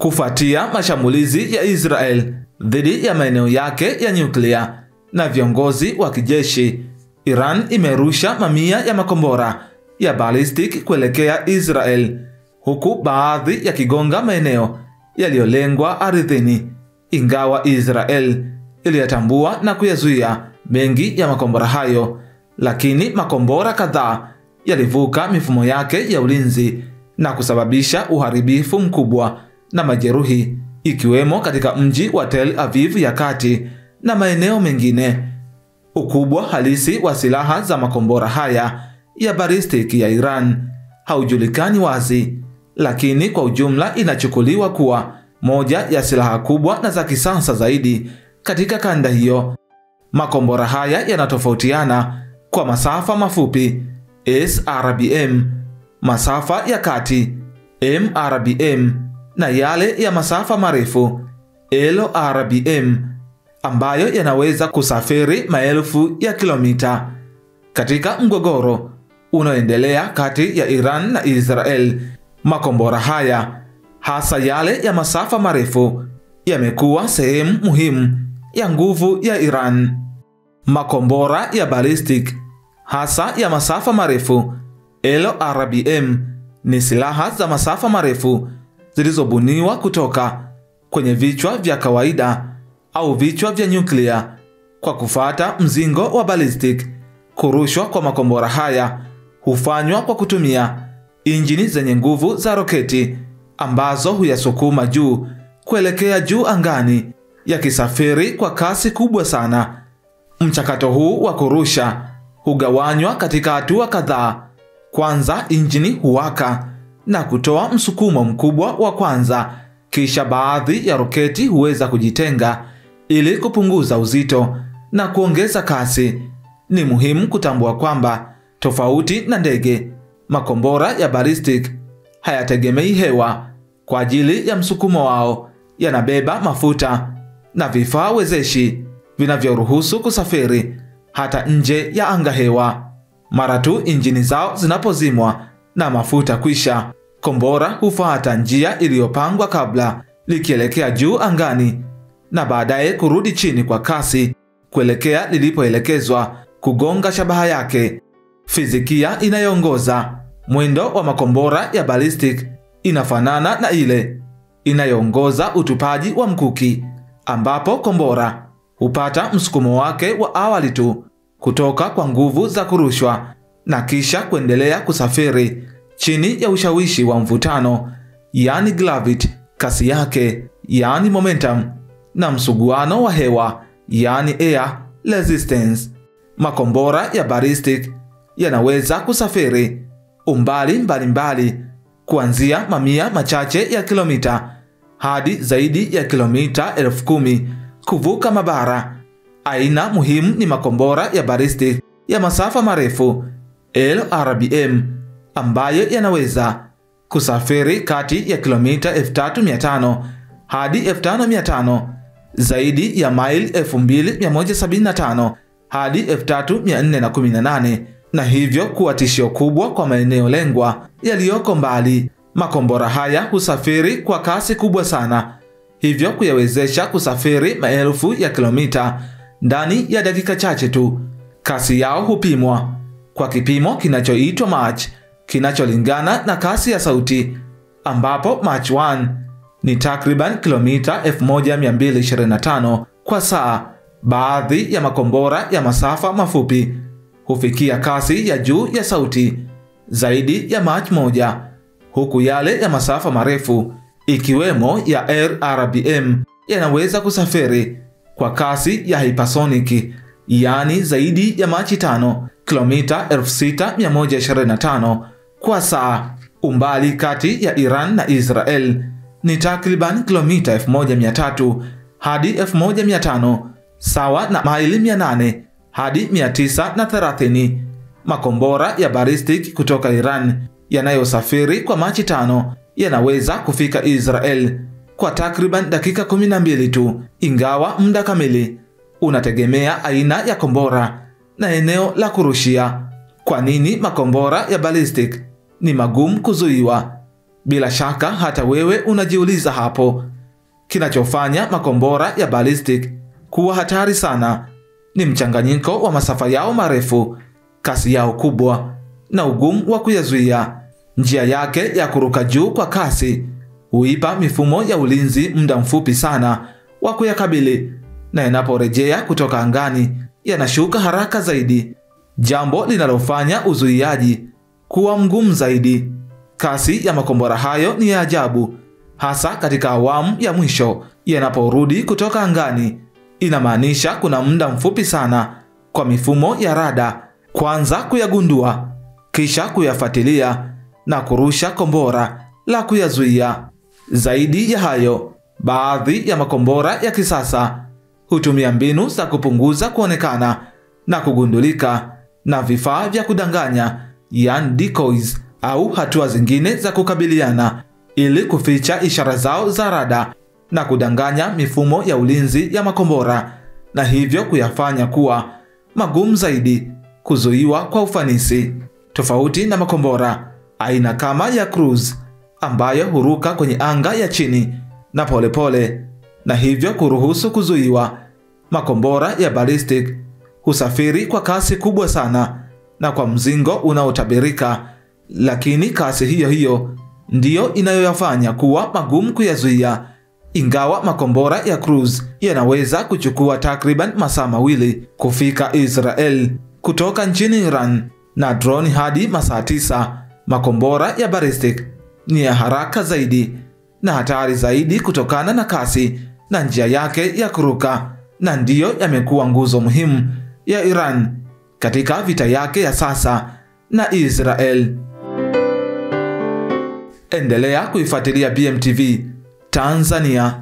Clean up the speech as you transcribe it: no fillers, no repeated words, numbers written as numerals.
Kufuatia mashambulizi ya Israel dhidi ya maeneo yake ya nyuklia na viongozi wa kijeshi, Iran imerusha mamia ya makombora ya ballistic kuelekea Israel, huku baadhi yakigonga maeneo yaliyolengwa ardhini, ingawa Israel iliyatambua na kuyazuia mengi ya makombora hayo. Lakini makombora kadhaa yalivuka mifumo yake ya ulinzi na kusababisha uharibifu mkubwa na majeruhi, ikiwemo katika mji wa Tel Aviv ya kati na maeneo mengine. Ukubwa halisi wa silaha za makombora haya ya ballistic ya Iran haujulikani wazi, lakini kwa ujumla inachukuliwa kuwa moja ya silaha kubwa na za kisasa zaidi katika kanda hiyo. Makombora haya yanatofautiana kwa masafa mafupi SRBM, masafa ya kati MRBM, na yale ya masafa marefu LRBM, ambayo yanaweza kusafiri maelfu ya kilomita. Katika mgogoro unaoendelea kati ya Iran na Israel, makombora haya, hasa yale ya masafa marefu, yamekuwa sehemu muhimu ya nguvu ya Iran. Makombora ya ballistic, hasa ya masafa marefu LRBM, ni silaha za masafa marefu zilizobuniwa kutoka kwenye vichwa vya kawaida au vichwa vya nyuklia kwa kufuata mzingo wa ballistic. Kurushwa kwa makombora haya hufanywa kwa kutumia injini zenye nguvu za roketi ambazo huyasukuma juu kuelekea juu angani, yakisafiri kwa kasi kubwa sana. Mchakato huu wa kurusha hugawanywa katika hatua kadhaa. Kwanza, injini huwaka na kutoa msukumo mkubwa wa kwanza, kisha baadhi ya roketi huweza kujitenga ili kupunguza uzito na kuongeza kasi. Ni muhimu kutambua kwamba tofauti na ndege, makombora ya ballistic hayategemei hewa kwa ajili ya msukumo wao. Yanabeba mafuta na vifaa wezeshi vinavyoruhusu kusafiri hata nje ya anga hewa. Mara tu injini zao zinapozimwa na mafuta kwisha, kombora hufuata njia iliyopangwa kabla, likielekea juu angani na baadaye kurudi chini kwa kasi kuelekea lilipoelekezwa kugonga shabaha yake. Fizikia inayoongoza mwendo wa makombora ya ballistic inafanana na ile inayoongoza utupaji wa mkuki, ambapo kombora hupata msukumo wake wa awali tu kutoka kwa nguvu za kurushwa na kisha kuendelea kusafiri chini ya ushawishi wa mvutano, yani gravity, kasi yake, yani momentum, na msuguano wa hewa, yani air resistance. Makombora ya ballistic yanaweza kusafiri umbali mbalimbali kuanzia mamia machache ya kilomita hadi zaidi ya kilomita 10,000 kuvuka mabara. Aina muhimu ni makombora ya ballistic ya masafa marefu LRBM, ambayo yanaweza kusafiri kati ya kilomita 3,500 hadi 5,500, zaidi ya maili 2,175 hadi 3,418, na hivyo kuwa tishio kubwa kwa maeneo lengwa yaliyoko mbali. Makombora haya husafiri kwa kasi kubwa sana, hivyo kuyawezesha kusafiri maelfu ya kilomita ndani ya dakika chache tu. Kasi yao hupimwa kwa kipimo kinachoitwa Mach, kinacholingana na kasi ya sauti, ambapo Mach 1 ni takriban kilomita 1225 kwa saa. Baadhi ya makombora ya masafa mafupi hufikia kasi ya juu ya sauti zaidi ya Mach 1, huku yale ya masafa marefu ikiwemo ya LRBM yanaweza kusafiri kwa kasi ya hypersonic, yani zaidi ya Mach 5, kilomita 6,125 kwa saa. Umbali kati ya Iran na Israel ni takriban kilomita 1,300 hadi 1,500, sawa na maili 800 hadi 930. Makombora ya ballistic kutoka Iran yanayosafiri kwa Mach 5 yanaweza kufika Israel kwa takriban dakika 12 tu, ingawa muda kamili unategemea aina ya kombora na eneo la kurushia. Kwa nini makombora ya ballistic ni magumu kuzuiwa? Bila shaka hata wewe unajiuliza hapo, kinachofanya makombora ya ballistic kuwa hatari sana ni mchanganyiko wa masafa yao marefu, kasi yao kubwa na ugumu wa kuyazuia. Njia yake ya kuruka juu kwa kasi huipa mifumo ya ulinzi muda mfupi sana wa kuyakabili, na yanaporejea kutoka angani yanashuka haraka zaidi, jambo linalofanya uzuiaji kuwa mgumu zaidi. Kasi ya makombora hayo ni ya ajabu, hasa katika awamu ya mwisho yanaporudi kutoka angani. Inamaanisha kuna muda mfupi sana kwa mifumo ya rada kwanza kuyagundua, kisha kuyafuatilia na kurusha kombora la kuyazuia. Zaidi ya hayo, baadhi ya makombora ya kisasa hutumia mbinu za kupunguza kuonekana na kugundulika na vifaa vya kudanganya, yani decoys, au hatua zingine za kukabiliana ili kuficha ishara zao za rada na kudanganya mifumo ya ulinzi ya makombora, na hivyo kuyafanya kuwa magumu zaidi kuzuiwa kwa ufanisi. Tofauti na makombora aina kama ya cruise ambayo huruka kwenye anga ya chini na polepole na hivyo kuruhusu kuzuiwa, makombora ya ballistic husafiri kwa kasi kubwa sana na kwa mzingo unaotabirika, lakini kasi hiyo hiyo ndiyo inayoyafanya kuwa magumu kuyazuia. Ingawa makombora ya cruise yanaweza kuchukua takriban masaa 2 kufika Israel kutoka nchini Iran na drone hadi masaa 9, makombora ya ballistic ni ya haraka zaidi na hatari zaidi kutokana na kasi na njia yake ya kuruka, na ndiyo yamekuwa nguzo muhimu ya Iran katika vita yake ya sasa na Israel. Endelea kuifuatilia BMTV Tanzania.